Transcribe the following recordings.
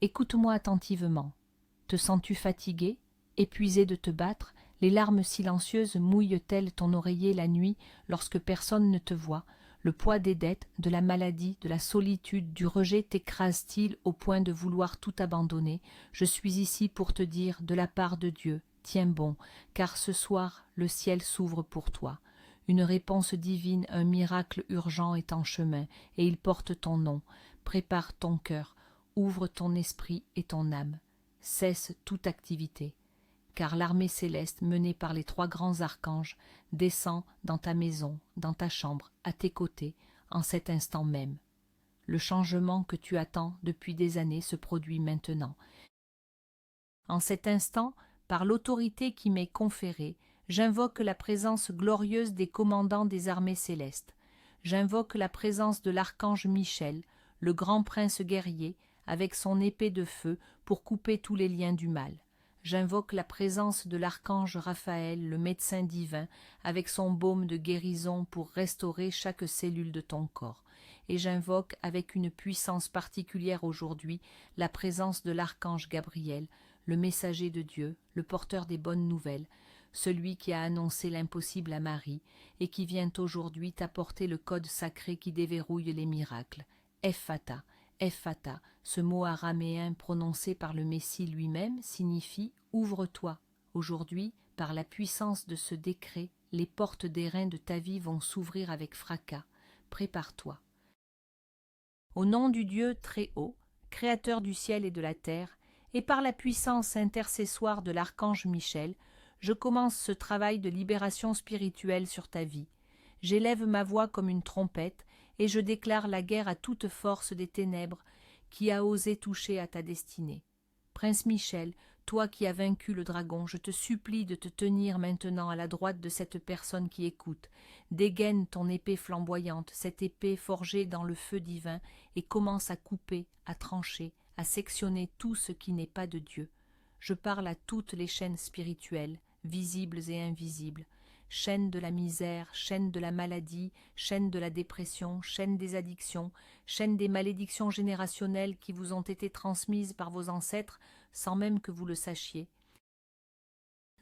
Écoute-moi attentivement. Te sens-tu fatigué, épuisé de te battre? Les larmes silencieuses mouillent-elles ton oreiller la nuit lorsque personne ne te voit? Le poids des dettes, de la maladie, de la solitude, du rejet t'écrase-t-il au point de vouloir tout abandonner? Je suis ici pour te dire, de la part de Dieu, tiens bon, car ce soir le ciel s'ouvre pour toi. Une réponse divine, un miracle urgent est en chemin, et il porte ton nom. Prépare ton cœur, ouvre ton esprit et ton âme. Cesse toute activité, car l'armée céleste menée par les 3 grands archanges descend dans ta maison, dans ta chambre, à tes côtés, en cet instant même. Le changement que tu attends depuis des années se produit maintenant. En cet instant, par l'autorité qui m'est conférée, j'invoque la présence glorieuse des commandants des armées célestes. J'invoque la présence de l'archange Michel, le grand prince guerrier, avec son épée de feu pour couper tous les liens du mal. J'invoque la présence de l'archange Raphaël, le médecin divin, avec son baume de guérison pour restaurer chaque cellule de ton corps. Et j'invoque avec une puissance particulière aujourd'hui la présence de l'archange Gabriel, le messager de Dieu, le porteur des bonnes nouvelles, celui qui a annoncé l'impossible à Marie et qui vient aujourd'hui t'apporter le code sacré qui déverrouille les miracles. Ephata, Ephata, ce mot araméen prononcé par le Messie lui-même signifie « ouvre-toi ». Aujourd'hui, par la puissance de ce décret, les portes d'airain de ta vie vont s'ouvrir avec fracas. Prépare-toi. Au nom du Dieu très haut, créateur du ciel et de la terre, et par la puissance intercessoire de l'archange Michel, je commence ce travail de libération spirituelle sur ta vie. J'élève ma voix comme une trompette, et je déclare la guerre à toute force des ténèbres qui a osé toucher à ta destinée. Prince Michel, toi qui as vaincu le dragon, je te supplie de te tenir maintenant à la droite de cette personne qui écoute. Dégaine ton épée flamboyante, cette épée forgée dans le feu divin, et commence à couper, à trancher, à sectionner tout ce qui n'est pas de Dieu. Je parle à toutes les chaînes spirituelles, visibles et invisibles, chaîne de la misère, chaîne de la maladie, chaîne de la dépression, chaîne des addictions, chaîne des malédictions générationnelles qui vous ont été transmises par vos ancêtres sans même que vous le sachiez.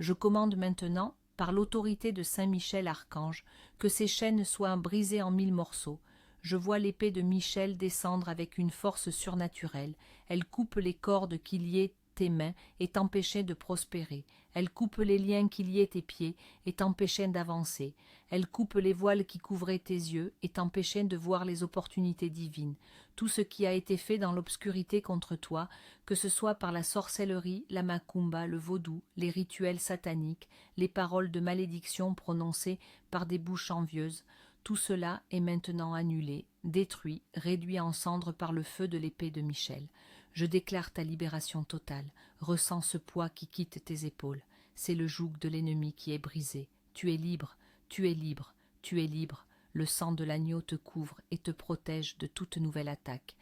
Je commande maintenant, par l'autorité de Saint Michel Archange, que ces chaînes soient brisées en 1000 morceaux. Je vois l'épée de Michel descendre avec une force surnaturelle. Elle coupe les cordes qui liaient tes mains et t'empêchaient de prospérer. Elle coupe les liens qui liaient tes pieds et t'empêchaient d'avancer. Elle coupe les voiles qui couvraient tes yeux et t'empêchaient de voir les opportunités divines. Tout ce qui a été fait dans l'obscurité contre toi, que ce soit par la sorcellerie, la macumba, le vaudou, les rituels sataniques, les paroles de malédiction prononcées par des bouches envieuses, tout cela est maintenant annulé, détruit, réduit en cendres par le feu de l'épée de Michel. Je déclare ta libération totale. Ressens ce poids qui quitte tes épaules. C'est le joug de l'ennemi qui est brisé. Tu es libre, tu es libre, tu es libre. Le sang de l'agneau te couvre et te protège de toute nouvelle attaque.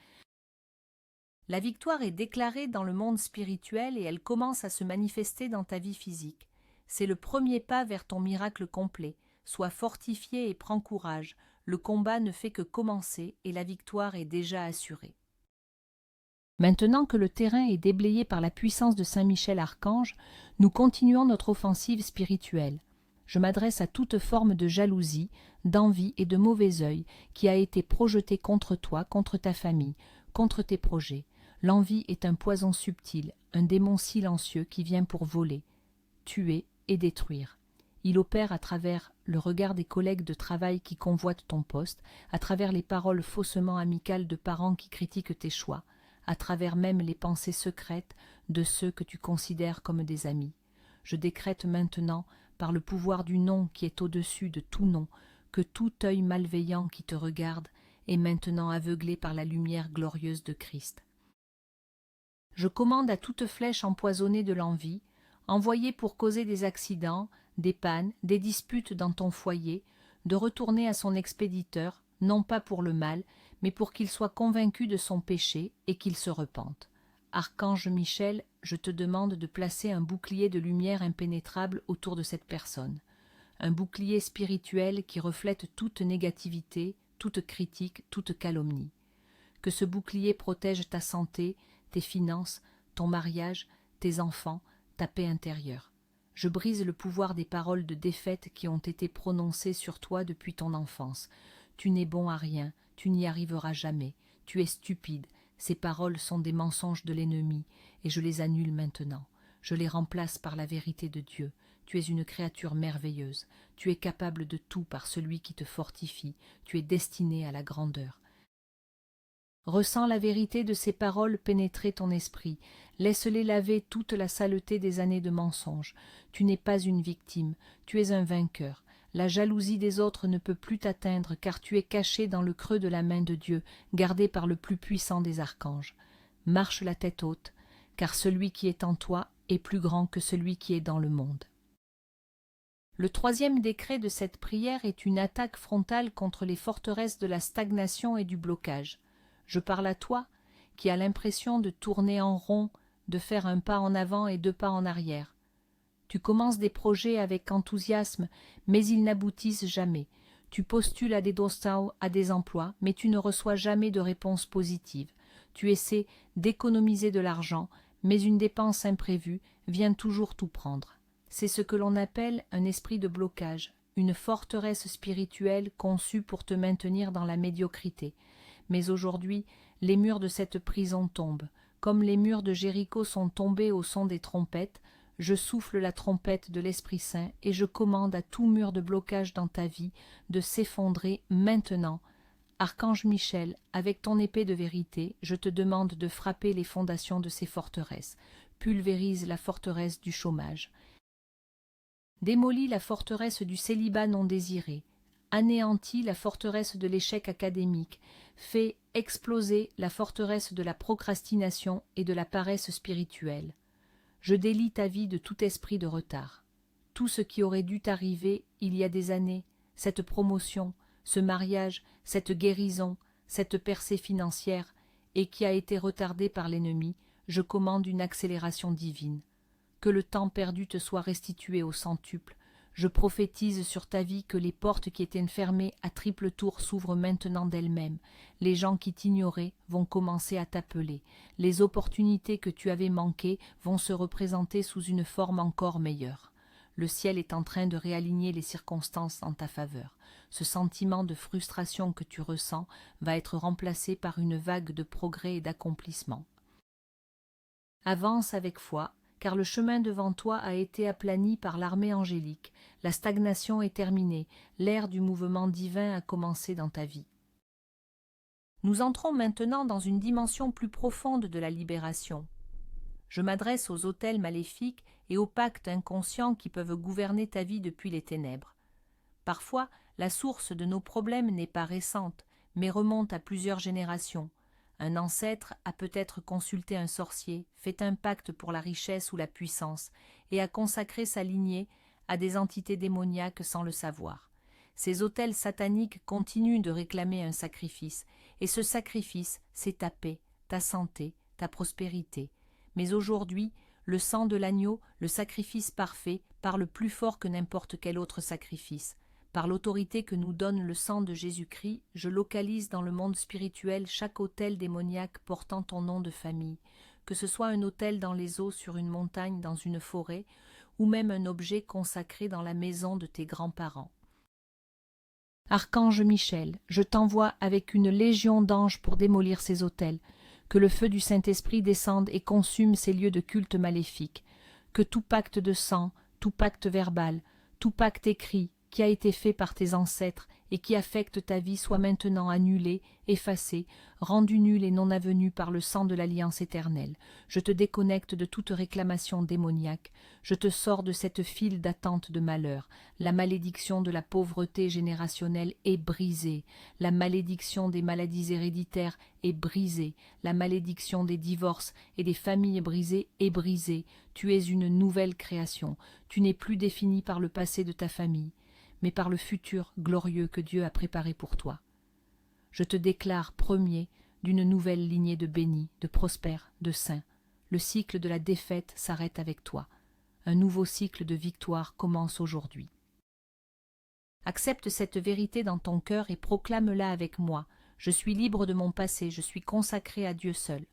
La victoire est déclarée dans le monde spirituel et elle commence à se manifester dans ta vie physique. C'est le premier pas vers ton miracle complet. Sois fortifié et prends courage. Le combat ne fait que commencer et la victoire est déjà assurée. Maintenant que le terrain est déblayé par la puissance de Saint Michel Archange, nous continuons notre offensive spirituelle. Je m'adresse à toute forme de jalousie, d'envie et de mauvais œil qui a été projetée contre toi, contre ta famille, contre tes projets. L'envie est un poison subtil, un démon silencieux qui vient pour voler, tuer et détruire. Il opère à travers le regard des collègues de travail qui convoitent ton poste, à travers les paroles faussement amicales de parents qui critiquent tes choix, à travers même les pensées secrètes de ceux que tu considères comme des amis. Je décrète maintenant, par le pouvoir du nom qui est au-dessus de tout nom, que tout œil malveillant qui te regarde est maintenant aveuglé par la lumière glorieuse de Christ. Je commande à toute flèche empoisonnée de l'envie, envoyée pour causer des accidents, des pannes, des disputes dans ton foyer, de retourner à son expéditeur, non pas pour le mal, mais pour qu'il soit convaincu de son péché et qu'il se repente. Archange Michel, je te demande de placer un bouclier de lumière impénétrable autour de cette personne, un bouclier spirituel qui reflète toute négativité, toute critique, toute calomnie. Que ce bouclier protège ta santé, tes finances, ton mariage, tes enfants, ta paix intérieure. Je brise le pouvoir des paroles de défaite qui ont été prononcées sur toi depuis ton enfance. Tu n'es bon à rien, tu n'y arriveras jamais, tu es stupide, ces paroles sont des mensonges de l'ennemi, et je les annule maintenant. Je les remplace par la vérité de Dieu. Tu es une créature merveilleuse, tu es capable de tout par celui qui te fortifie, tu es destiné à la grandeur. Ressens la vérité de ces paroles pénétrer ton esprit. Laisse-les laver toute la saleté des années de mensonges. Tu n'es pas une victime, tu es un vainqueur. La jalousie des autres ne peut plus t'atteindre, car tu es caché dans le creux de la main de Dieu, gardé par le plus puissant des archanges. Marche la tête haute, car celui qui est en toi est plus grand que celui qui est dans le monde. Le troisième décret de cette prière est une attaque frontale contre les forteresses de la stagnation et du blocage. Je parle à toi, qui as l'impression de tourner en rond, de faire un pas en avant et deux pas en arrière. Tu commences des projets avec enthousiasme, mais ils n'aboutissent jamais. Tu postules à des dostaux, à des emplois, mais tu ne reçois jamais de réponse positive. Tu essaies d'économiser de l'argent, mais une dépense imprévue vient toujours tout prendre. C'est ce que l'on appelle un esprit de blocage, une forteresse spirituelle conçue pour te maintenir dans la médiocrité. Mais aujourd'hui, les murs de cette prison tombent. Comme les murs de Jéricho sont tombés au son des trompettes, je souffle la trompette de l'Esprit Saint et je commande à tout mur de blocage dans ta vie de s'effondrer maintenant. Archange Michel, avec ton épée de vérité, je te demande de frapper les fondations de ces forteresses. Pulvérise la forteresse du chômage. Démolis la forteresse du célibat non désiré. Anéantis la forteresse de l'échec académique. Fais exploser la forteresse de la procrastination et de la paresse spirituelle. Je délie ta vie de tout esprit de retard. Tout ce qui aurait dû t'arriver il y a des années, cette promotion, ce mariage, cette guérison, cette percée financière, et qui a été retardé par l'ennemi, je commande une accélération divine. Que le temps perdu te soit restitué au centuple. Je prophétise sur ta vie que les portes qui étaient fermées à triple tour s'ouvrent maintenant d'elles-mêmes. Les gens qui t'ignoraient vont commencer à t'appeler. Les opportunités que tu avais manquées vont se représenter sous une forme encore meilleure. Le ciel est en train de réaligner les circonstances en ta faveur. Ce sentiment de frustration que tu ressens va être remplacé par une vague de progrès et d'accomplissement. Avance avec foi, car le chemin devant toi a été aplani par l'armée angélique. La stagnation est terminée, l'ère du mouvement divin a commencé dans ta vie. Nous entrons maintenant dans une dimension plus profonde de la libération. Je m'adresse aux autels maléfiques et aux pactes inconscients qui peuvent gouverner ta vie depuis les ténèbres. Parfois, la source de nos problèmes n'est pas récente, mais remonte à plusieurs générations. Un ancêtre a peut-être consulté un sorcier, fait un pacte pour la richesse ou la puissance, et a consacré sa lignée à des entités démoniaques sans le savoir. Ces autels sataniques continuent de réclamer un sacrifice, et ce sacrifice, c'est ta paix, ta santé, ta prospérité. Mais aujourd'hui, le sang de l'agneau, le sacrifice parfait, parle plus fort que n'importe quel autre sacrifice. Par l'autorité que nous donne le sang de Jésus-Christ, je localise dans le monde spirituel chaque autel démoniaque portant ton nom de famille, que ce soit un autel dans les eaux, sur une montagne, dans une forêt, ou même un objet consacré dans la maison de tes grands-parents. Archange Michel, je t'envoie avec une légion d'anges pour démolir ces autels, que le feu du Saint-Esprit descende et consume ces lieux de culte maléfiques, que tout pacte de sang, tout pacte verbal, tout pacte écrit, qui a été fait par tes ancêtres et qui affecte ta vie soit maintenant annulé, effacé, rendu nul et non avenu par le sang de l'alliance éternelle. Je te déconnecte de toute réclamation démoniaque, je te sors de cette file d'attente de malheur. La malédiction de la pauvreté générationnelle est brisée, la malédiction des maladies héréditaires est brisée, la malédiction des divorces et des familles brisées est brisée. Tu es une nouvelle création, tu n'es plus défini par le passé de ta famille, mais par le futur glorieux que Dieu a préparé pour toi. Je te déclare premier d'une nouvelle lignée de bénis, de prospères, de saints. Le cycle de la défaite s'arrête avec toi. Un nouveau cycle de victoire commence aujourd'hui. Accepte cette vérité dans ton cœur et proclame-la avec moi. Je suis libre de mon passé, je suis consacré à Dieu seul.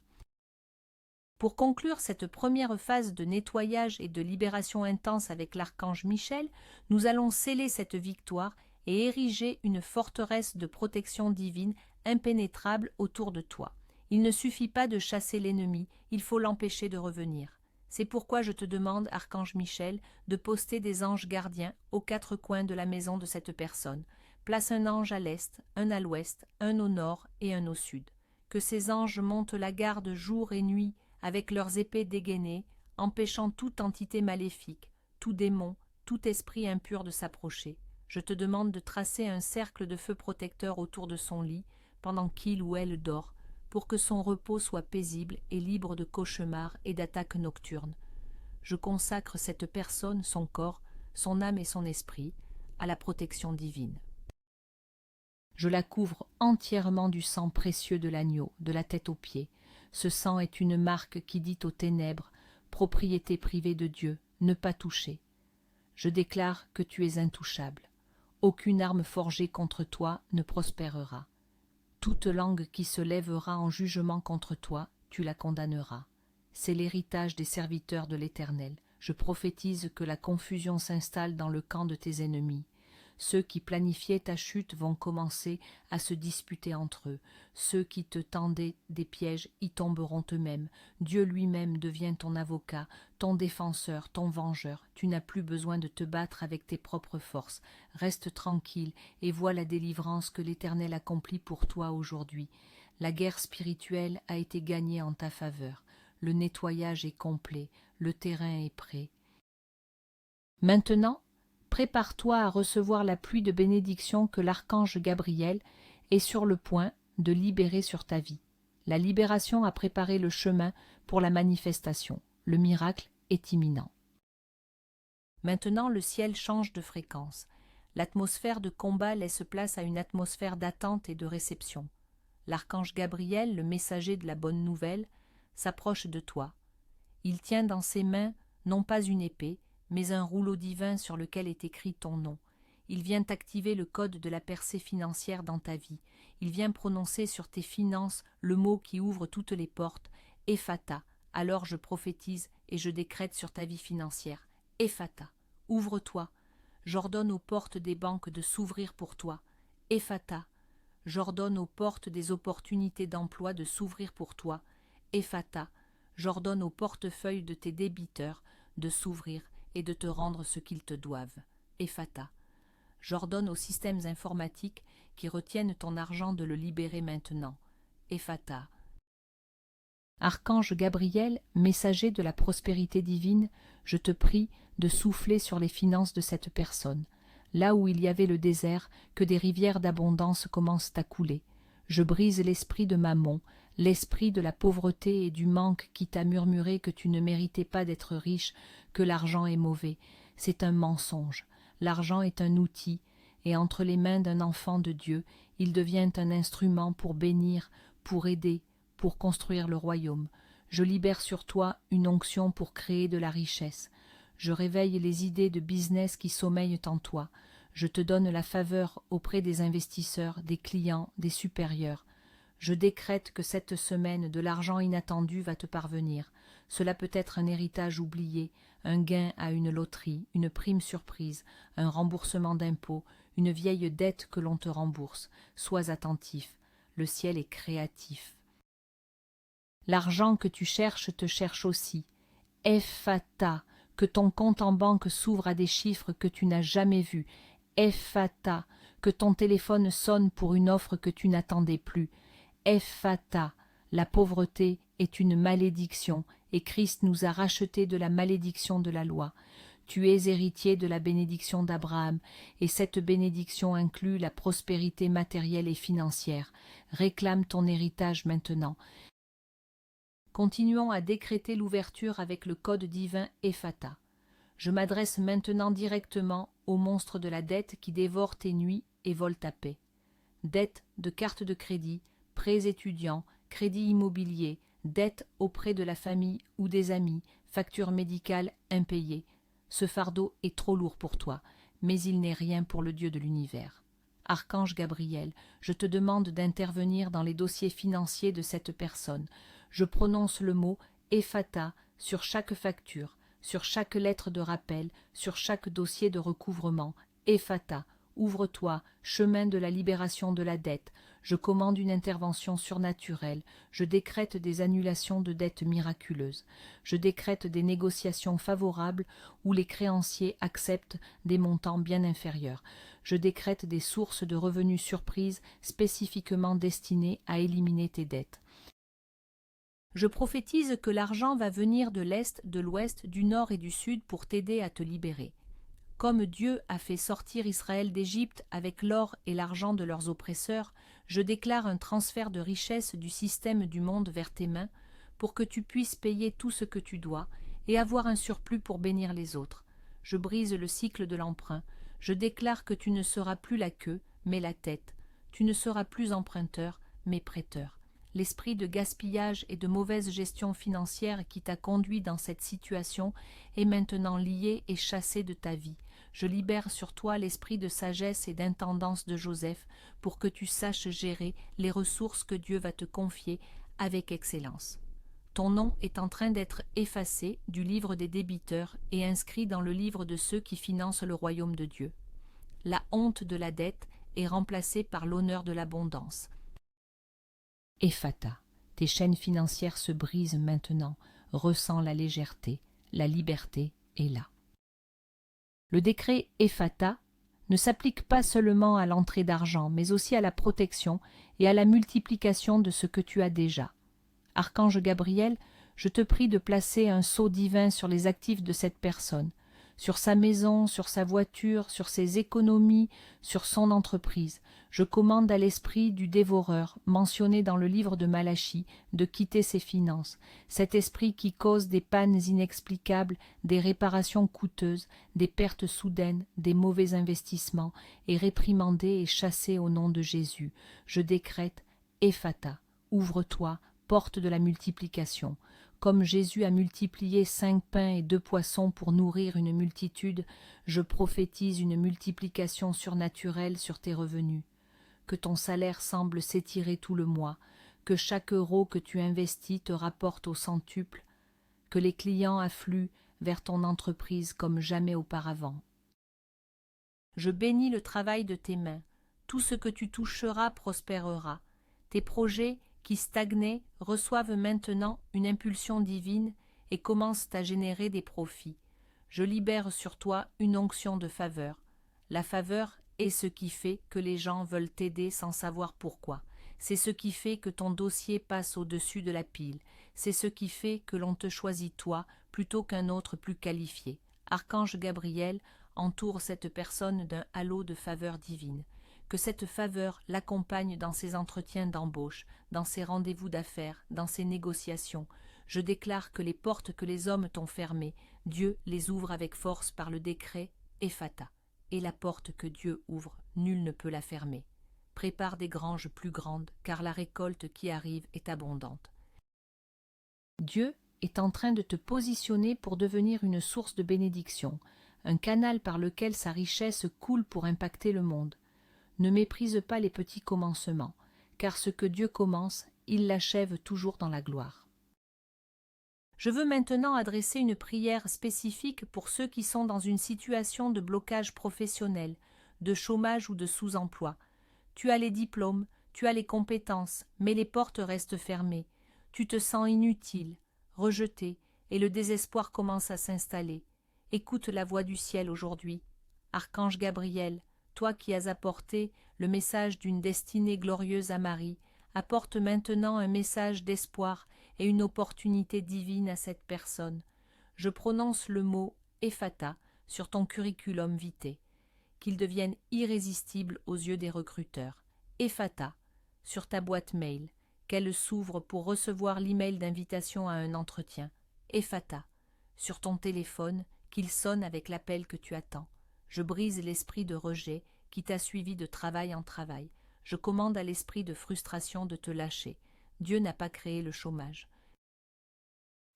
Pour conclure cette première phase de nettoyage et de libération intense avec l'archange Michel, nous allons sceller cette victoire et ériger une forteresse de protection divine impénétrable autour de toi. Il ne suffit pas de chasser l'ennemi, il faut l'empêcher de revenir. C'est pourquoi je te demande, archange Michel, de poster des anges gardiens aux 4 coins de la maison de cette personne. Place un ange à l'est, un à l'ouest, un au nord et un au sud. Que ces anges montent la garde jour et nuit avec leurs épées dégainées, empêchant toute entité maléfique, tout démon, tout esprit impur de s'approcher. Je te demande de tracer un cercle de feu protecteur autour de son lit, pendant qu'il ou elle dort, pour que son repos soit paisible et libre de cauchemars et d'attaques nocturnes. Je consacre cette personne, son corps, son âme et son esprit, à la protection divine. Je la couvre entièrement du sang précieux de l'agneau, de la tête aux pieds. Ce sang est une marque qui dit aux ténèbres, propriété privée de Dieu, ne pas toucher. Je déclare que tu es intouchable. Aucune arme forgée contre toi ne prospérera. Toute langue qui se lèvera en jugement contre toi, tu la condamneras. C'est l'héritage des serviteurs de l'Éternel. Je prophétise que la confusion s'installe dans le camp de tes ennemis. Ceux qui planifiaient ta chute vont commencer à se disputer entre eux. Ceux qui te tendaient des pièges y tomberont eux-mêmes. Dieu lui-même devient ton avocat, ton défenseur, ton vengeur. Tu n'as plus besoin de te battre avec tes propres forces. Reste tranquille et vois la délivrance que l'Éternel accomplit pour toi aujourd'hui. La guerre spirituelle a été gagnée en ta faveur. Le nettoyage est complet, le terrain est prêt. Maintenant, prépare-toi à recevoir la pluie de bénédiction que l'archange Gabriel est sur le point de libérer sur ta vie. La libération a préparé le chemin pour la manifestation. Le miracle est imminent. Maintenant, le ciel change de fréquence. L'atmosphère de combat laisse place à une atmosphère d'attente et de réception. L'archange Gabriel, le messager de la bonne nouvelle, s'approche de toi. Il tient dans ses mains non pas une épée, mais un rouleau divin sur lequel est écrit ton nom. Il vient activer le code de la percée financière dans ta vie. Il vient prononcer sur tes finances le mot qui ouvre toutes les portes, Ephata. Alors je prophétise et je décrète sur ta vie financière. Ephata, ouvre-toi. J'ordonne aux portes des banques de s'ouvrir pour toi. Ephata, j'ordonne aux portes des opportunités d'emploi de s'ouvrir pour toi. Ephata, j'ordonne au portefeuille de tes débiteurs de s'ouvrir et de te rendre ce qu'ils te doivent. Ephata. J'ordonne aux systèmes informatiques qui retiennent ton argent de le libérer maintenant. Ephata. Archange Gabriel, messager de la prospérité divine, je te prie de souffler sur les finances de cette personne. Là où il y avait le désert, que des rivières d'abondance commencent à couler. Je brise l'esprit de Mammon, l'esprit de la pauvreté et du manque qui t'a murmuré que tu ne méritais pas d'être riche, que l'argent est mauvais. C'est un mensonge. L'argent est un outil, et entre les mains d'un enfant de Dieu, il devient un instrument pour bénir, pour aider, pour construire le royaume. Je libère sur toi une onction pour créer de la richesse. Je réveille les idées de business qui sommeillent en toi. Je te donne la faveur auprès des investisseurs, des clients, des supérieurs. Je décrète que cette semaine, de l'argent inattendu va te parvenir. Cela peut être un héritage oublié, un gain à une loterie, une prime surprise, un remboursement d'impôts, une vieille dette que l'on te rembourse. Sois attentif, le ciel est créatif. L'argent que tu cherches te cherche aussi. Ephata, que ton compte en banque s'ouvre à des chiffres que tu n'as jamais vus. Ephata, que ton téléphone sonne pour une offre que tu n'attendais plus. Ephata, la pauvreté est une malédiction, et Christ nous a rachetés de la malédiction de la loi. Tu es héritier de la bénédiction d'Abraham, et cette bénédiction inclut la prospérité matérielle et financière. Réclame ton héritage maintenant. Continuons à décréter l'ouverture avec le code divin Ephata. Je m'adresse maintenant directement au monstre de la dette qui dévore tes nuits et vole ta paix. Dette de carte de crédit, prêts étudiants, crédit immobilier, dette auprès de la famille ou des amis, factures médicales impayées. Ce fardeau est trop lourd pour toi, mais il n'est rien pour le Dieu de l'univers. Archange Gabriel, je te demande d'intervenir dans les dossiers financiers de cette personne. Je prononce le mot Ephata, sur chaque facture, sur chaque lettre de rappel, sur chaque dossier de recouvrement. Ephata, ouvre-toi, chemin de la libération de la dette. Je commande une intervention surnaturelle. Je décrète des annulations de dettes miraculeuses. Je décrète des négociations favorables où les créanciers acceptent des montants bien inférieurs. Je décrète des sources de revenus surprises spécifiquement destinées à éliminer tes dettes. Je prophétise que l'argent va venir de l'Est, de l'Ouest, du Nord et du Sud pour t'aider à te libérer. Comme Dieu a fait sortir Israël d'Égypte avec l'or et l'argent de leurs oppresseurs, je déclare un transfert de richesses du système du monde vers tes mains pour que tu puisses payer tout ce que tu dois et avoir un surplus pour bénir les autres. Je brise le cycle de l'emprunt. Je déclare que tu ne seras plus la queue, mais la tête. Tu ne seras plus emprunteur, mais prêteur. L'esprit de gaspillage et de mauvaise gestion financière qui t'a conduit dans cette situation est maintenant lié et chassé de ta vie. Je libère sur toi l'esprit de sagesse et d'intendance de Joseph pour que tu saches gérer les ressources que Dieu va te confier avec excellence. Ton nom est en train d'être effacé du livre des débiteurs et inscrit dans le livre de ceux qui financent le royaume de Dieu. La honte de la dette est remplacée par l'honneur de l'abondance. Ephata, tes chaînes financières se brisent maintenant, ressens la légèreté, la liberté est là. Le décret Ephata ne s'applique pas seulement à l'entrée d'argent, mais aussi à la protection et à la multiplication de ce que tu as déjà. Archange Gabriel, je te prie de placer un sceau divin sur les actifs de cette personne, sur sa maison, sur sa voiture, sur ses économies, sur son entreprise. Je commande à l'esprit du dévoreur, mentionné dans le livre de Malachie, de quitter ses finances. Cet esprit qui cause des pannes inexplicables, des réparations coûteuses, des pertes soudaines, des mauvais investissements, est réprimandé et chassé au nom de Jésus. Je décrète Ephata, ouvre-toi, porte de la multiplication. Comme Jésus a multiplié 5 pains et 2 poissons pour nourrir une multitude, je prophétise une multiplication surnaturelle sur tes revenus. Que ton salaire semble s'étirer tout le mois, que chaque euro que tu investis te rapporte au centuple, que les clients affluent vers ton entreprise comme jamais auparavant. Je bénis le travail de tes mains. Tout ce que tu toucheras prospérera. Tes projets qui stagnaient reçoivent maintenant une impulsion divine et commencent à générer des profits. Je libère sur toi une onction de faveur. La faveur est ce qui fait que les gens veulent t'aider sans savoir pourquoi. C'est ce qui fait que ton dossier passe au-dessus de la pile. C'est ce qui fait que l'on te choisit toi plutôt qu'un autre plus qualifié. Archange Gabriel entoure cette personne d'un halo de faveur divine. Que cette faveur l'accompagne dans ses entretiens d'embauche, dans ses rendez-vous d'affaires, dans ses négociations. Je déclare que les portes que les hommes t'ont fermées, Dieu les ouvre avec force par le décret Ephata. Et la porte que Dieu ouvre, nul ne peut la fermer. Prépare des granges plus grandes, car la récolte qui arrive est abondante. Dieu est en train de te positionner pour devenir une source de bénédiction, un canal par lequel sa richesse coule pour impacter le monde. Ne méprise pas les petits commencements, car ce que Dieu commence, il l'achève toujours dans la gloire. Je veux maintenant adresser une prière spécifique pour ceux qui sont dans une situation de blocage professionnel, de chômage ou de sous-emploi. Tu as les diplômes, tu as les compétences, mais les portes restent fermées. Tu te sens inutile, rejeté, et le désespoir commence à s'installer. Écoute la voix du ciel aujourd'hui. Archange Gabriel, toi qui as apporté le message d'une destinée glorieuse à Marie, apporte maintenant un message d'espoir et une opportunité divine à cette personne. Je prononce le mot Ephata sur ton curriculum vitae, qu'il devienne irrésistible aux yeux des recruteurs. Ephata sur ta boîte mail, qu'elle s'ouvre pour recevoir l'email d'invitation à un entretien. Ephata sur ton téléphone, qu'il sonne avec l'appel que tu attends. Je brise l'esprit de rejet qui t'a suivi de travail en travail. Je commande à l'esprit de frustration de te lâcher. Dieu n'a pas créé le chômage.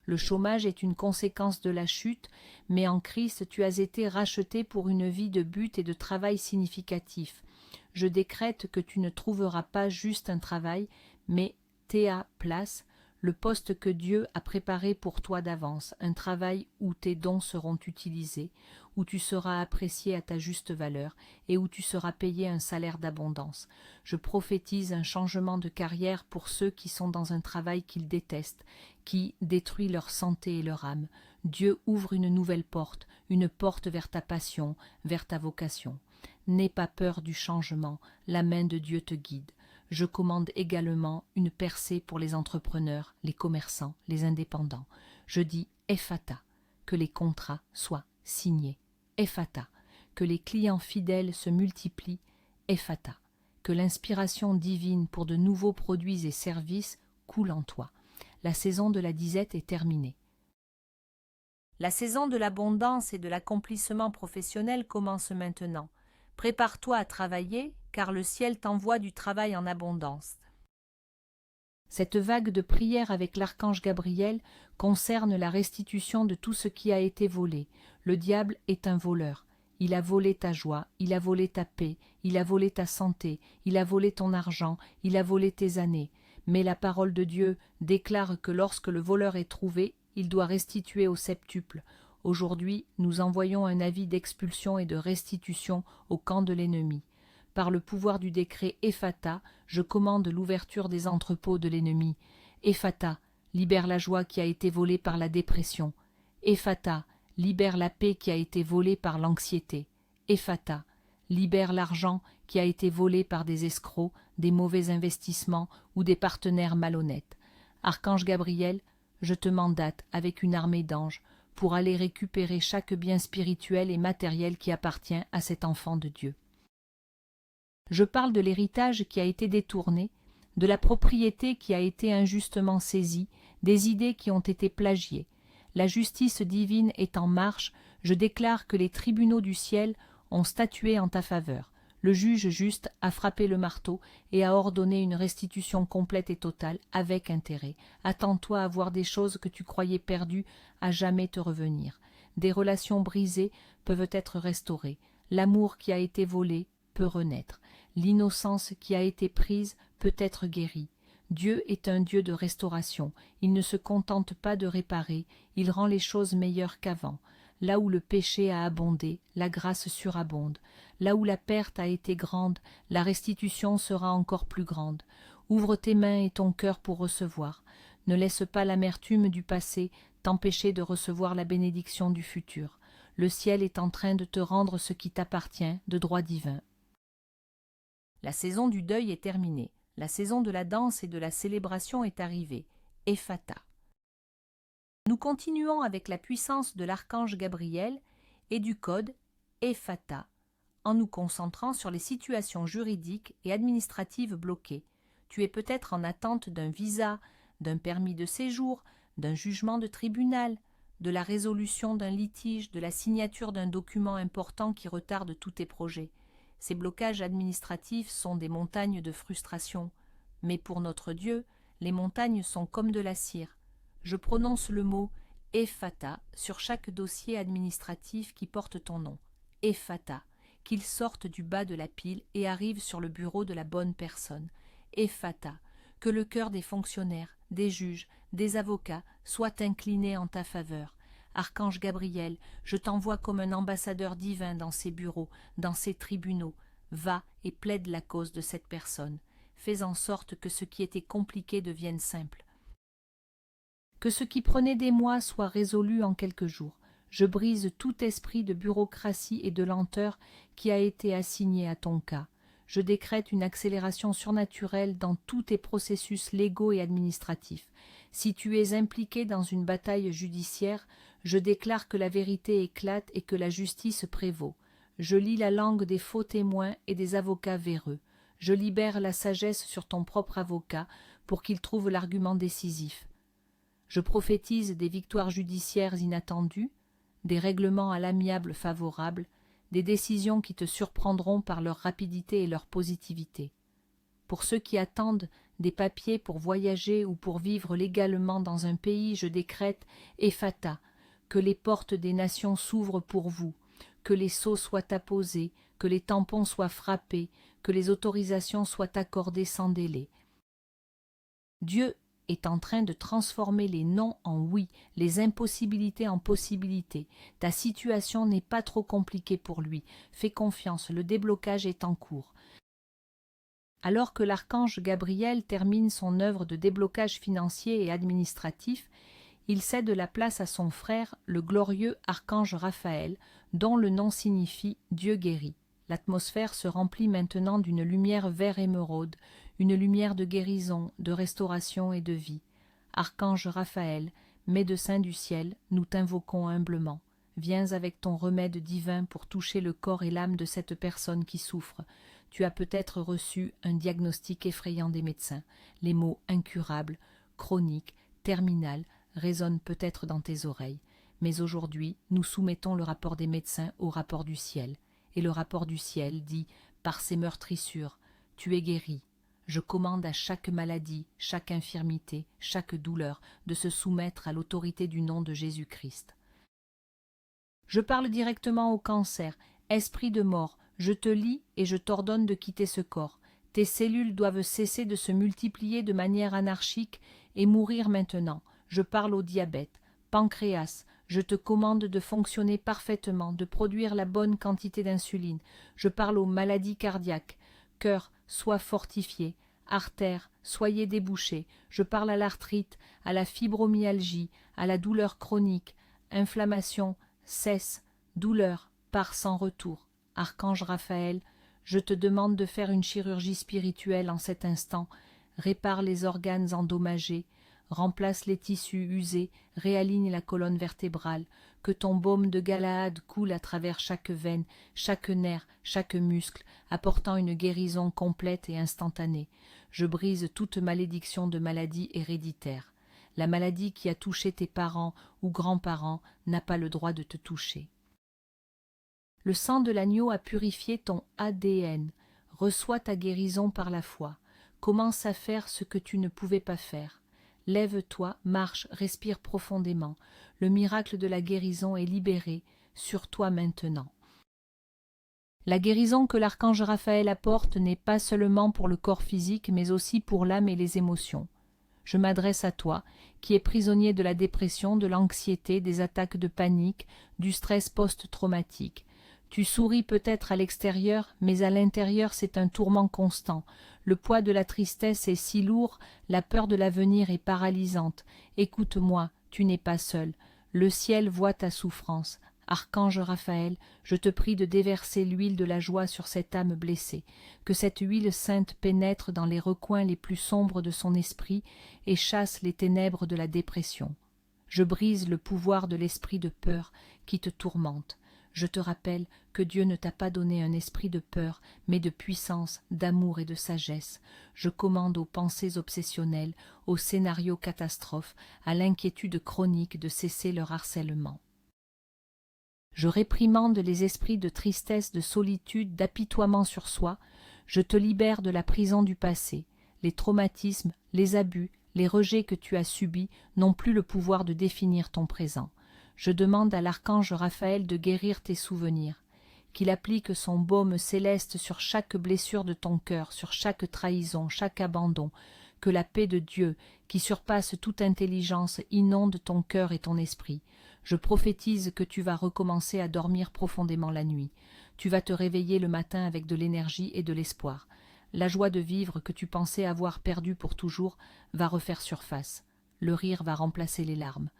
Le chômage est une conséquence de la chute, mais en Christ tu as été racheté pour une vie de but et de travail significatif. Je décrète que tu ne trouveras pas juste un travail, mais théa place, le poste que Dieu a préparé pour toi d'avance, un travail où tes dons seront utilisés, où tu seras apprécié à ta juste valeur et où tu seras payé un salaire d'abondance. Je prophétise un changement de carrière pour ceux qui sont dans un travail qu'ils détestent, qui détruit leur santé et leur âme. Dieu ouvre une nouvelle porte, une porte vers ta passion, vers ta vocation. N'aie pas peur du changement, la main de Dieu te guide. Je commande également une percée pour les entrepreneurs, les commerçants, les indépendants. Je dis Ephata, que les contrats soient signés. Ephata, que les clients fidèles se multiplient. Ephata, que l'inspiration divine pour de nouveaux produits et services coule en toi. La saison de la disette est terminée. La saison de l'abondance et de l'accomplissement professionnel commence maintenant. Prépare-toi à travailler, car le ciel t'envoie du travail en abondance. Cette vague de prières avec l'archange Gabriel concerne la restitution de tout ce qui a été volé. Le diable est un voleur. Il a volé ta joie, il a volé ta paix, il a volé ta santé, il a volé ton argent, il a volé tes années. Mais la parole de Dieu déclare que lorsque le voleur est trouvé, il doit restituer au septuple. Aujourd'hui, nous envoyons un avis d'expulsion et de restitution au camp de l'ennemi. Par le pouvoir du décret Ephata, je commande l'ouverture des entrepôts de l'ennemi. Ephata, libère la joie qui a été volée par la dépression. Ephata, libère la paix qui a été volée par l'anxiété. Ephata, libère l'argent qui a été volé par des escrocs, des mauvais investissements ou des partenaires malhonnêtes. Archange Gabriel, je te mandate avec une armée d'anges pour aller récupérer chaque bien spirituel et matériel qui appartient à cet enfant de Dieu. Je parle de l'héritage qui a été détourné, de la propriété qui a été injustement saisie, des idées qui ont été plagiées. La justice divine est en marche, je déclare que les tribunaux du ciel ont statué en ta faveur. Le juge juste a frappé le marteau et a ordonné une restitution complète et totale avec intérêt. Attends-toi à voir des choses que tu croyais perdues à jamais te revenir. Des relations brisées peuvent être restaurées. L'amour qui a été volé peut renaître. L'innocence qui a été prise peut être guérie. Dieu est un Dieu de restauration. Il ne se contente pas de réparer, il rend les choses meilleures qu'avant. Là où le péché a abondé, la grâce surabonde. Là où la perte a été grande, la restitution sera encore plus grande. Ouvre tes mains et ton cœur pour recevoir. Ne laisse pas l'amertume du passé t'empêcher de recevoir la bénédiction du futur. Le ciel est en train de te rendre ce qui t'appartient de droit divin. La saison du deuil est terminée. La saison de la danse et de la célébration est arrivée. Ephata. Nous continuons avec la puissance de l'archange Gabriel et du code Ephata, en nous concentrant sur les situations juridiques et administratives bloquées. Tu es peut-être en attente d'un visa, d'un permis de séjour, d'un jugement de tribunal, de la résolution d'un litige, de la signature d'un document important qui retarde tous tes projets. Ces blocages administratifs sont des montagnes de frustration. Mais pour notre Dieu, les montagnes sont comme de la cire. Je prononce le mot Ephata sur chaque dossier administratif qui porte ton nom. Ephata, qu'il sorte du bas de la pile et arrive sur le bureau de la bonne personne. Ephata, que le cœur des fonctionnaires, des juges, des avocats soit incliné en ta faveur. Archange Gabriel, je t'envoie comme un ambassadeur divin dans ces bureaux, dans ces tribunaux. Va et plaide la cause de cette personne. Fais en sorte que ce qui était compliqué devienne simple. Que ce qui prenait des mois soit résolu en quelques jours. Je brise tout esprit de bureaucratie et de lenteur qui a été assigné à ton cas. Je décrète une accélération surnaturelle dans tous tes processus légaux et administratifs. Si tu es impliqué dans une bataille judiciaire, je déclare que la vérité éclate et que la justice prévaut. Je lis la langue des faux témoins et des avocats véreux. Je libère la sagesse sur ton propre avocat pour qu'il trouve l'argument décisif. Je prophétise des victoires judiciaires inattendues, des règlements à l'amiable favorables, des décisions qui te surprendront par leur rapidité et leur positivité. Pour ceux qui attendent des papiers pour voyager ou pour vivre légalement dans un pays, je décrète Ephata, que les portes des nations s'ouvrent pour vous, que les sceaux soient apposés, que les tampons soient frappés, que les autorisations soient accordées sans délai. Dieu est en train de transformer les non en oui, les impossibilités en possibilités. Ta situation n'est pas trop compliquée pour lui. Fais confiance, le déblocage est en cours. Alors que l'archange Gabriel termine son œuvre de déblocage financier et administratif, il cède la place à son frère, le glorieux archange Raphaël, dont le nom signifie Dieu guérit. L'atmosphère se remplit maintenant d'une lumière vert émeraude, une lumière de guérison, de restauration et de vie. Archange Raphaël, médecin du ciel, nous t'invoquons humblement. Viens avec ton remède divin pour toucher le corps et l'âme de cette personne qui souffre. Tu as peut-être reçu un diagnostic effrayant des médecins. Les mots incurable, chronique, terminal résonnent peut-être dans tes oreilles. Mais aujourd'hui, nous soumettons le rapport des médecins au rapport du ciel. Et le rapport du ciel dit, par ces meurtrissures, tu es guéri. Je commande à chaque maladie, chaque infirmité, chaque douleur de se soumettre à l'autorité du nom de Jésus-Christ. Je parle directement au cancer. Esprit de mort, je te lie et je t'ordonne de quitter ce corps. Tes cellules doivent cesser de se multiplier de manière anarchique et mourir maintenant. Je parle au diabète. Pancréas, je te commande de fonctionner parfaitement, de produire la bonne quantité d'insuline. Je parle aux maladies cardiaques. Cœur, sois fortifié. Artères, soyez débouchés. Je parle à l'arthrite, à la fibromyalgie, à la douleur chronique. Inflammation, cesse. Douleur, part sans retour. Archange Raphaël, je te demande de faire une chirurgie spirituelle en cet instant. Répare les organes endommagés. Remplace les tissus usés, réaligne la colonne vertébrale, que ton baume de Galaad coule à travers chaque veine, chaque nerf, chaque muscle, apportant une guérison complète et instantanée. Je brise toute malédiction de maladie héréditaire. La maladie qui a touché tes parents ou grands-parents n'a pas le droit de te toucher. Le sang de l'agneau a purifié ton ADN. Reçois ta guérison par la foi. Commence à faire ce que tu ne pouvais pas faire. Lève-toi, marche, respire profondément. Le miracle de la guérison est libéré sur toi maintenant. La guérison que l'archange Raphaël apporte n'est pas seulement pour le corps physique, mais aussi pour l'âme et les émotions. Je m'adresse à toi, qui es prisonnier de la dépression, de l'anxiété, des attaques de panique, du stress post-traumatique. Tu souris peut-être à l'extérieur, mais à l'intérieur c'est un tourment constant. Le poids de la tristesse est si lourd, la peur de l'avenir est paralysante. Écoute-moi, tu n'es pas seul. Le ciel voit ta souffrance. Archange Raphaël, je te prie de déverser l'huile de la joie sur cette âme blessée, que cette huile sainte pénètre dans les recoins les plus sombres de son esprit et chasse les ténèbres de la dépression. Je brise le pouvoir de l'esprit de peur qui te tourmente. Je te rappelle que Dieu ne t'a pas donné un esprit de peur, mais de puissance, d'amour et de sagesse. Je commande aux pensées obsessionnelles, aux scénarios catastrophes, à l'inquiétude chronique de cesser leur harcèlement. Je réprimande les esprits de tristesse, de solitude, d'apitoiement sur soi. Je te libère de la prison du passé. Les traumatismes, les abus, les rejets que tu as subis n'ont plus le pouvoir de définir ton présent. Je demande à l'archange Raphaël de guérir tes souvenirs, qu'il applique son baume céleste sur chaque blessure de ton cœur, sur chaque trahison, chaque abandon, que la paix de Dieu, qui surpasse toute intelligence, inonde ton cœur et ton esprit. Je prophétise que tu vas recommencer à dormir profondément la nuit. Tu vas te réveiller le matin avec de l'énergie et de l'espoir. La joie de vivre que tu pensais avoir perdue pour toujours va refaire surface. Le rire va remplacer les larmes.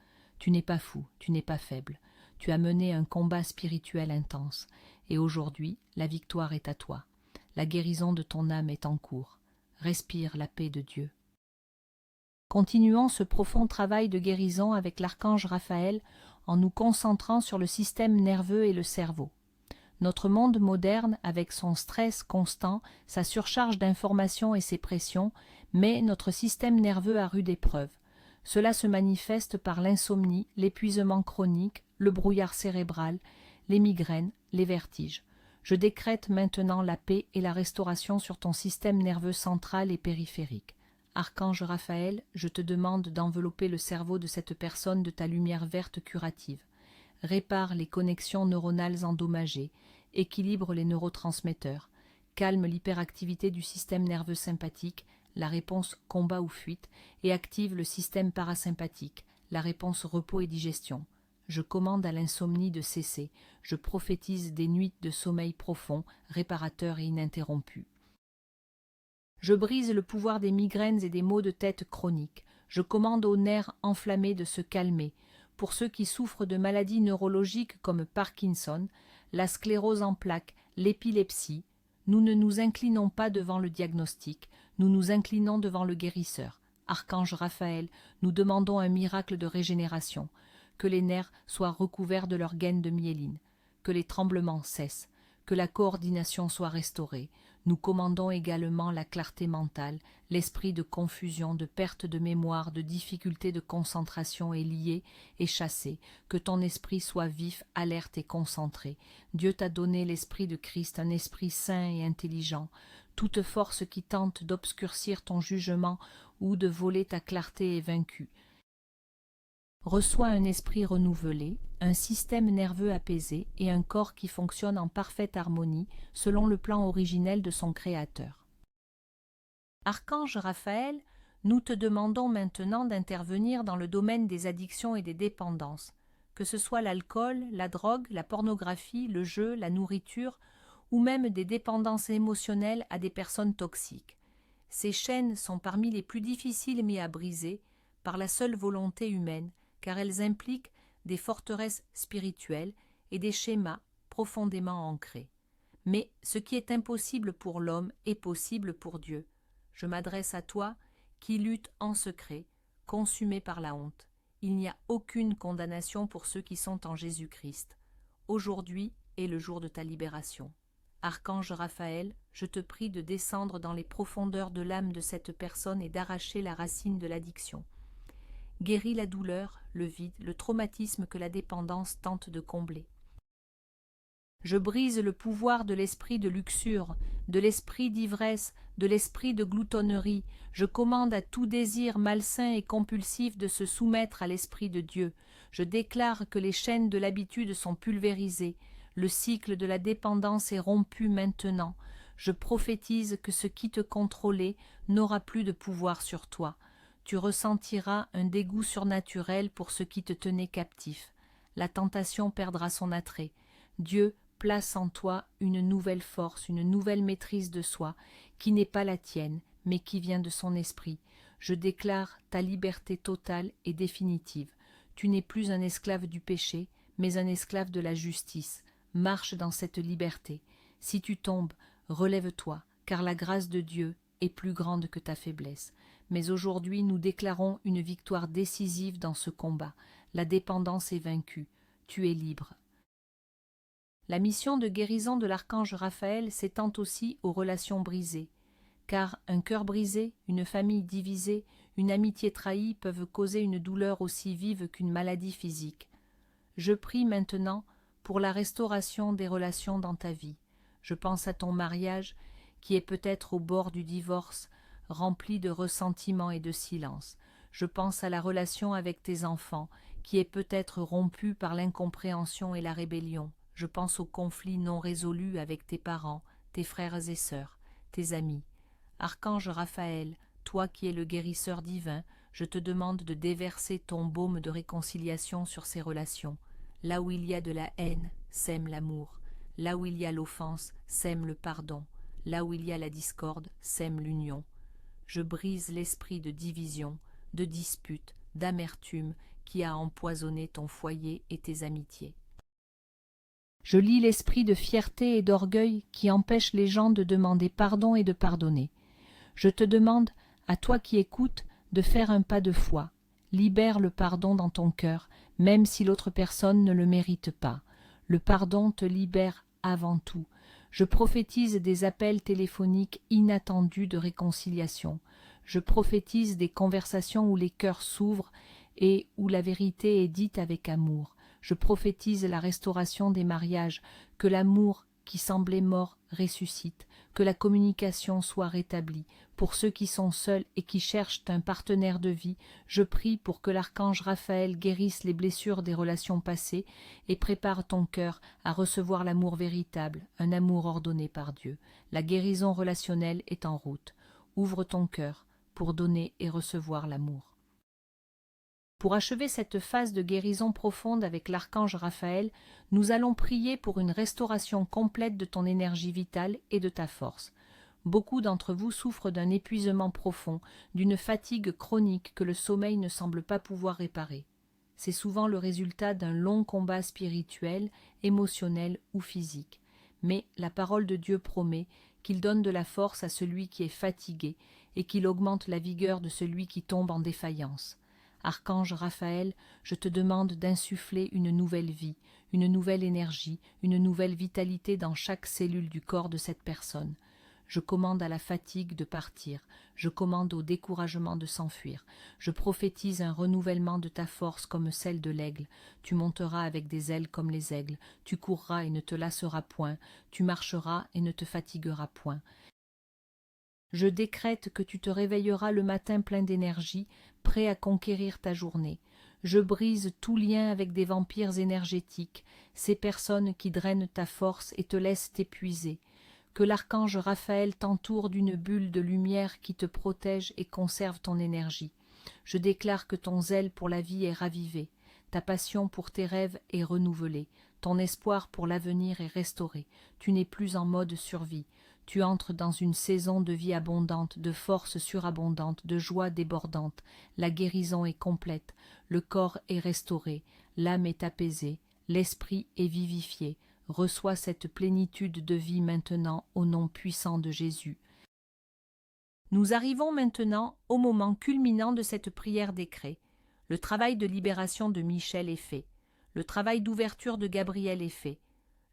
Tu n'es pas fou, tu n'es pas faible. Tu as mené un combat spirituel intense. Et aujourd'hui, la victoire est à toi. La guérison de ton âme est en cours. Respire la paix de Dieu. Continuons ce profond travail de guérison avec l'archange Raphaël en nous concentrant sur le système nerveux et le cerveau. Notre monde moderne, avec son stress constant, sa surcharge d'informations et ses pressions, met notre système nerveux à rude épreuve. Cela se manifeste par l'insomnie, l'épuisement chronique, le brouillard cérébral, les migraines, les vertiges. Je décrète maintenant la paix et la restauration sur ton système nerveux central et périphérique. Archange Raphaël, je te demande d'envelopper le cerveau de cette personne de ta lumière verte curative. Répare les connexions neuronales endommagées, équilibre les neurotransmetteurs, calme l'hyperactivité du système nerveux sympathique, la réponse combat ou fuite, et active le système parasympathique, la réponse repos et digestion. Je commande à l'insomnie de cesser, je prophétise des nuits de sommeil profond, réparateur et ininterrompu. Je brise le pouvoir des migraines et des maux de tête chroniques. Je commande aux nerfs enflammés de se calmer. Pour ceux qui souffrent de maladies neurologiques comme Parkinson, la sclérose en plaques, l'épilepsie, nous ne nous inclinons pas devant le diagnostic, nous nous inclinons devant le guérisseur. Archange Raphaël, nous demandons un miracle de régénération, que les nerfs soient recouverts de leur gaine de myéline, que les tremblements cessent, que la coordination soit restaurée. Nous commandons également la clarté mentale, l'esprit de confusion, de perte de mémoire, de difficulté de concentration est lié et chassé, que ton esprit soit vif, alerte et concentré. Dieu t'a donné l'esprit de Christ, un esprit saint et intelligent. Toute force qui tente d'obscurcir ton jugement ou de voler ta clarté est vaincue. Reçois un esprit renouvelé, un système nerveux apaisé et un corps qui fonctionne en parfaite harmonie selon le plan originel de son Créateur. Archange Raphaël, nous te demandons maintenant d'intervenir dans le domaine des addictions et des dépendances, que ce soit l'alcool, la drogue, la pornographie, le jeu, la nourriture, ou même des dépendances émotionnelles à des personnes toxiques. Ces chaînes sont parmi les plus difficiles mais à briser par la seule volonté humaine, car elles impliquent des forteresses spirituelles et des schémas profondément ancrés. Mais ce qui est impossible pour l'homme est possible pour Dieu. Je m'adresse à toi qui luttes en secret, consumé par la honte. Il n'y a aucune condamnation pour ceux qui sont en Jésus-Christ. Aujourd'hui est le jour de ta libération. Archange Raphaël, je te prie de descendre dans les profondeurs de l'âme de cette personne et d'arracher la racine de l'addiction. Guéris la douleur, le vide, le traumatisme que la dépendance tente de combler. Je brise le pouvoir de l'esprit de luxure, de l'esprit d'ivresse, de l'esprit de gloutonnerie. Je commande à tout désir malsain et compulsif de se soumettre à l'esprit de Dieu. Je déclare que les chaînes de l'habitude sont pulvérisées. Le cycle de la dépendance est rompu maintenant. Je prophétise que ce qui te contrôlait n'aura plus de pouvoir sur toi. Tu ressentiras un dégoût surnaturel pour ce qui te tenait captif. La tentation perdra son attrait. Dieu place en toi une nouvelle force, une nouvelle maîtrise de soi, qui n'est pas la tienne, mais qui vient de son esprit. Je déclare ta liberté totale et définitive. Tu n'es plus un esclave du péché, mais un esclave de la justice. Marche dans cette liberté. Si tu tombes, relève-toi, car la grâce de Dieu est plus grande que ta faiblesse. Mais aujourd'hui, nous déclarons une victoire décisive dans ce combat. La dépendance est vaincue. Tu es libre. La mission de guérison de l'archange Raphaël s'étend aussi aux relations brisées, car un cœur brisé, une famille divisée, une amitié trahie peuvent causer une douleur aussi vive qu'une maladie physique. Je prie maintenant pour la restauration des relations dans ta vie. Je pense à ton mariage, qui est peut-être au bord du divorce, rempli de ressentiment et de silence. Je pense à la relation avec tes enfants, qui est peut-être rompue par l'incompréhension et la rébellion. Je pense aux conflits non résolus avec tes parents, tes frères et sœurs, tes amis. Archange Raphaël, toi qui es le guérisseur divin, je te demande de déverser ton baume de réconciliation sur ces relations. Là où il y a de la haine, sème l'amour. Là où il y a l'offense, sème le pardon. Là où il y a la discorde, sème l'union. Je brise l'esprit de division, de dispute, d'amertume qui a empoisonné ton foyer et tes amitiés. Je lis l'esprit de fierté et d'orgueil qui empêche les gens de demander pardon et de pardonner. Je te demande, à toi qui écoutes, de faire un pas de foi. Libère le pardon dans ton cœur, même si l'autre personne ne le mérite pas. Le pardon te libère avant tout. Je prophétise des appels téléphoniques inattendus de réconciliation. Je prophétise des conversations où les cœurs s'ouvrent et où la vérité est dite avec amour. Je prophétise la restauration des mariages, que l'amour qui semblait mort ressuscite, que la communication soit rétablie. Pour ceux qui sont seuls et qui cherchent un partenaire de vie, je prie pour que l'archange Raphaël guérisse les blessures des relations passées et prépare ton cœur à recevoir l'amour véritable, un amour ordonné par Dieu. La guérison relationnelle est en route. ouvre ton cœur pour donner et recevoir l'amour. Pour achever cette phase de guérison profonde avec l'archange Raphaël, nous allons prier pour une restauration complète de ton énergie vitale et de ta force. Beaucoup d'entre vous souffrent d'un épuisement profond, d'une fatigue chronique que le sommeil ne semble pas pouvoir réparer. C'est souvent le résultat d'un long combat spirituel, émotionnel ou physique. Mais la parole de Dieu promet qu'il donne de la force à celui qui est fatigué et qu'il augmente la vigueur de celui qui tombe en défaillance. Archange Raphaël, je te demande d'insuffler une nouvelle vie, une nouvelle énergie, une nouvelle vitalité dans chaque cellule du corps de cette personne. Je commande à la fatigue de partir, je commande au découragement de s'enfuir. Je prophétise un renouvellement de ta force comme celle de l'aigle. Tu monteras avec des ailes comme les aigles, tu courras et ne te lasseras point, tu marcheras et ne te fatigueras point. Je décrète que tu te réveilleras le matin plein d'énergie, prêt à conquérir ta journée. Je brise tout lien avec des vampires énergétiques, ces personnes qui drainent ta force et te laissent t'épuiser. Que l'archange Raphaël t'entoure d'une bulle de lumière qui te protège et conserve ton énergie. Je déclare que ton zèle pour la vie est ravivé, ta passion pour tes rêves est renouvelée, ton espoir pour l'avenir est restauré, tu n'es plus en mode survie. Tu entres dans une saison de vie abondante, de force surabondante, de joie débordante. La guérison est complète, le corps est restauré, l'âme est apaisée, l'esprit est vivifié. Reçois cette plénitude de vie maintenant au nom puissant de Jésus. Nous arrivons maintenant au moment culminant de cette prière décret. Le travail de libération de Michel est fait. Le travail d'ouverture de Gabriel est fait.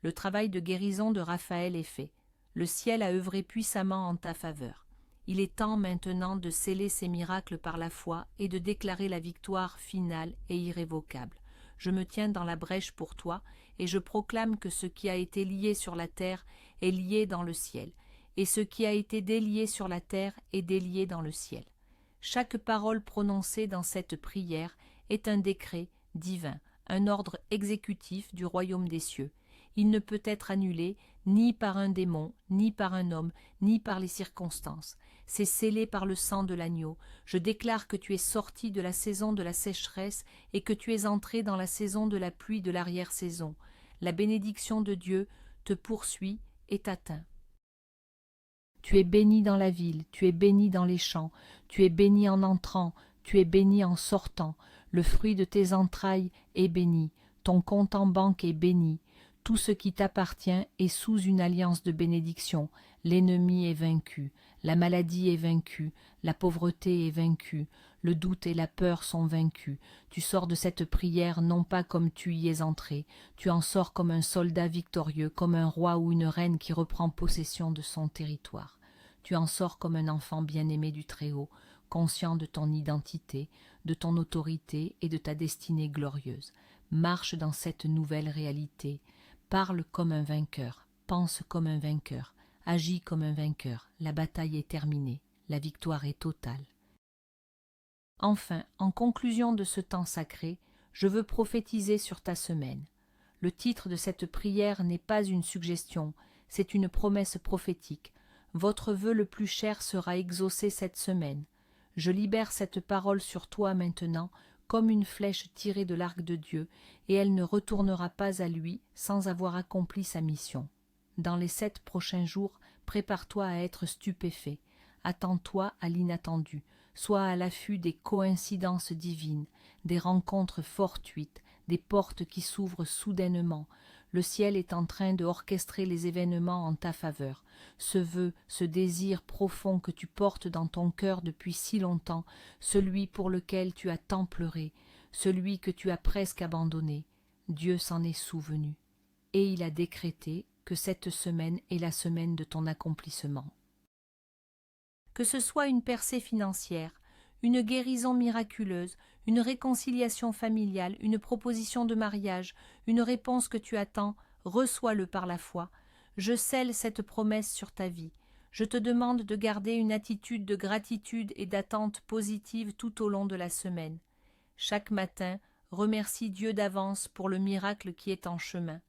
Le travail de guérison de Raphaël est fait. Le ciel a œuvré puissamment en ta faveur. Il est temps maintenant de sceller ces miracles par la foi et de déclarer la victoire finale et irrévocable. Je me tiens dans la brèche pour toi et je proclame que ce qui a été lié sur la terre est lié dans le ciel, et ce qui a été délié sur la terre est délié dans le ciel. Chaque parole prononcée dans cette prière est un décret divin, un ordre exécutif du royaume des cieux. Il ne peut être annulé ni par un démon, ni par un homme, ni par les circonstances. C'est scellé par le sang de l'agneau. Je déclare que tu es sorti de la saison de la sécheresse et que tu es entré dans la saison de la pluie de l'arrière-saison. La bénédiction de Dieu te poursuit et t'atteint. Tu es béni dans la ville, tu es béni dans les champs, tu es béni en entrant, tu es béni en sortant. Le fruit de tes entrailles est béni, ton compte en banque est béni. Tout ce qui t'appartient est sous une alliance de bénédiction. L'ennemi est vaincu, la maladie est vaincue, la pauvreté est vaincue, le doute et la peur sont vaincus. Tu sors de cette prière non pas comme tu y es entré, tu en sors comme un soldat victorieux, comme un roi ou une reine qui reprend possession de son territoire. Tu en sors comme un enfant bien-aimé du Très-Haut, conscient de ton identité, de ton autorité et de ta destinée glorieuse. Marche dans cette nouvelle réalité. Parle comme un vainqueur, pense comme un vainqueur, agis comme un vainqueur. La bataille est terminée, la victoire est totale. Enfin, en conclusion de ce temps sacré, je veux prophétiser sur ta semaine. Le titre de cette prière n'est pas une suggestion, c'est une promesse prophétique. Votre vœu le plus cher sera exaucé cette semaine. Je libère cette parole sur toi maintenant, comme une flèche tirée de l'arc de Dieu, et elle ne retournera pas à lui sans avoir accompli sa mission. Dans les 7 prochains jours, prépare-toi à être stupéfait. Attends-toi à l'inattendu. Sois à l'affût des coïncidences divines, des rencontres fortuites, des portes qui s'ouvrent soudainement. Le ciel est en train de orchestrer les événements en ta faveur. Ce vœu, ce désir profond que tu portes dans ton cœur depuis si longtemps, celui pour lequel tu as tant pleuré, celui que tu as presque abandonné, Dieu s'en est souvenu. Et il a décrété que cette semaine est la semaine de ton accomplissement. Que ce soit une percée financière, une guérison miraculeuse, une réconciliation familiale, une proposition de mariage, une réponse que tu attends, reçois-le par la foi. Je scelle cette promesse sur ta vie. Je te demande de garder une attitude de gratitude et d'attente positive tout au long de la semaine. Chaque matin, remercie Dieu d'avance pour le miracle qui est en chemin.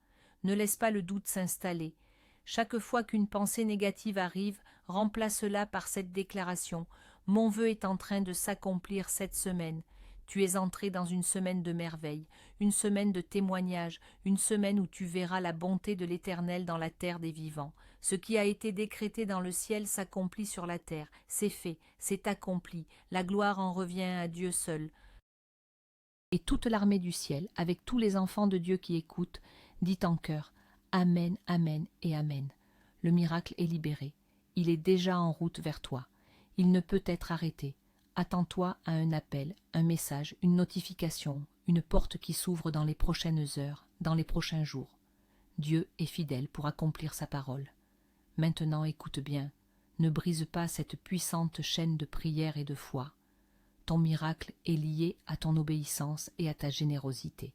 Ne laisse pas le doute s'installer. Chaque fois qu'une pensée négative arrive, remplace-la par cette déclaration. Mon vœu est en train de s'accomplir cette semaine. Tu es entré dans une semaine de merveille, une semaine de témoignage, une semaine où tu verras la bonté de l'Éternel dans la terre des vivants. Ce qui a été décrété dans le ciel s'accomplit sur la terre. C'est fait, c'est accompli. La gloire en revient à Dieu seul. Et toute l'armée du ciel, avec tous les enfants de Dieu qui écoutent, dit en chœur « Amen, Amen et Amen ». Le miracle est libéré. Il est déjà en route vers toi. Il ne peut être arrêté. Attends-toi à un appel, un message, une notification, une porte qui s'ouvre dans les prochaines heures, dans les prochains jours. Dieu est fidèle pour accomplir sa parole. Maintenant écoute bien, ne brise pas cette puissante chaîne de prière et de foi. Ton miracle est lié à ton obéissance et à ta générosité.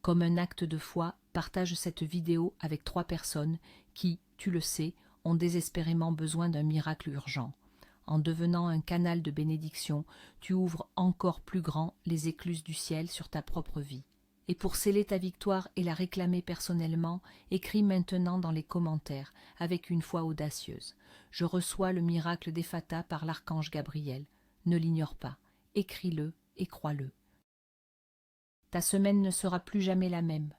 Comme un acte de foi, partage cette vidéo avec 3 personnes qui, tu le sais, ont désespérément besoin d'un miracle urgent. En devenant un canal de bénédiction, tu ouvres encore plus grand les écluses du ciel sur ta propre vie. Et pour sceller ta victoire et la réclamer personnellement, écris maintenant dans les commentaires, avec une foi audacieuse. Je reçois le miracle d'Ephata par l'archange Gabriel. Ne l'ignore pas. Écris-le et crois-le. Ta semaine ne sera plus jamais la même.